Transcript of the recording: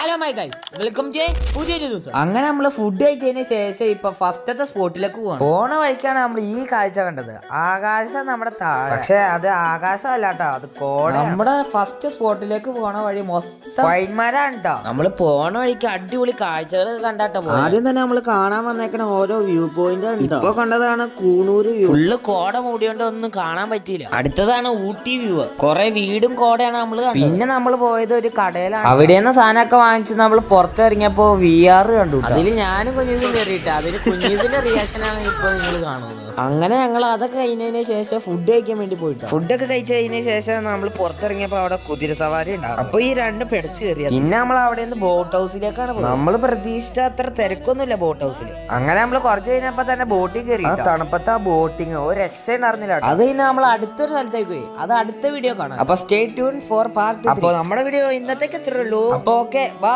Hello my guys, welcome to പുതിയൊരു ദിവസം. അങ്ങനെ നമ്മള് ഫുഡ് കഴിച്ചതിന് ശേഷം ഇപ്പൊ ഫസ്റ്റത്തെ സ്പോട്ടിലേക്ക് പോണ വഴിക്കാണ് നമ്മൾ ഈ കാഴ്ച കണ്ടത്. ആകാശം നമ്മുടെ താഴെ, പക്ഷെ അത് ആകാശം അല്ലാട്ടോ, അത് കോട. നമ്മുടെ ഫസ്റ്റ് സ്പോട്ടിലേക്ക് പോണ വഴി മൊത്തം പൈന്മാരാണ് ട്ടോ. നമ്മള് പോണ വഴിക്ക് അടിപൊളി കാഴ്ചകൾ കണ്ടാട്ടോ. ആദ്യം തന്നെ നമ്മള് കാണാൻ വന്നേക്കണ ഓരോ വ്യൂ പോയിന്റ് ഇപ്പൊ കണ്ടതാണ് കൂണൂര് വ്യൂ. ഫുള്ള് കോട മൂടിയോണ്ട് ഒന്നും കാണാൻ പറ്റിയില്ല. അടുത്തതാണ് ഊട്ടി വ്യൂ. കൊറേ വീടും കോടയാണ് നമ്മള് കണ്ടത്. പിന്നെ നമ്മൾ പോയത് ഒരു കടയിലാണ്. അവിടെന്ന് സാധനമൊക്കെ വാങ്ങിച്ച് നമ്മൾ പുറത്തിറങ്ങിയപ്പോ VR കണ്ടു. അതിൽ ഞാനും കുഞ്ഞിതും കയറിയിട്ട് അതിൽ കുഞ്ഞിതിന്റെ റിയാക്ഷൻ ആണ് ഇപ്പൊ നിങ്ങൾ കാണുന്നത്. അങ്ങനെ ഞങ്ങൾ അതൊക്കെ കഴിഞ്ഞതിന് ശേഷം ഫുഡ് കഴിക്കാൻ വേണ്ടി പോയിട്ട് ഫുഡൊക്കെ കഴിച്ചതിന് ശേഷം നമ്മൾ പുറത്തിറങ്ങിയപ്പോ അവിടെ കുതിര സവാരി ഉണ്ടാവും. അപ്പൊ ഈ രണ്ട് പിടച്ച് കയറിയത്. പിന്നെ നമ്മൾ അവിടെ നിന്ന് ബോട്ട് ഹൗസിലേക്കാണ് പോയത്. നമ്മൾ പ്രതീക്ഷിച്ച അത്ര തിരക്കൊന്നുമില്ല ബോട്ട് ഹൗസിൽ. അങ്ങനെ നമ്മൾ കുറച്ച് കഴിഞ്ഞപ്പോ തന്നെ ബോട്ടിൽ കയറി. തണുപ്പത്തെ ബോട്ടിങ് ഒരു രക്ഷ അറിഞ്ഞില്ല. അത് കഴിഞ്ഞ് നമ്മൾ അടുത്തൊരു സ്ഥലത്തേക്ക് പോയി. അത് അടുത്ത വീഡിയോ കാണാം. അപ്പൊ സ്റ്റേ ട്യൂൺ ഫോർ പാർട്ട്. അപ്പൊ നമ്മുടെ വീഡിയോ ഇന്നത്തേക്ക് ഇത്രേ ഉള്ളൂ. അപ്പൊ ഓക്കെ, ബൈ.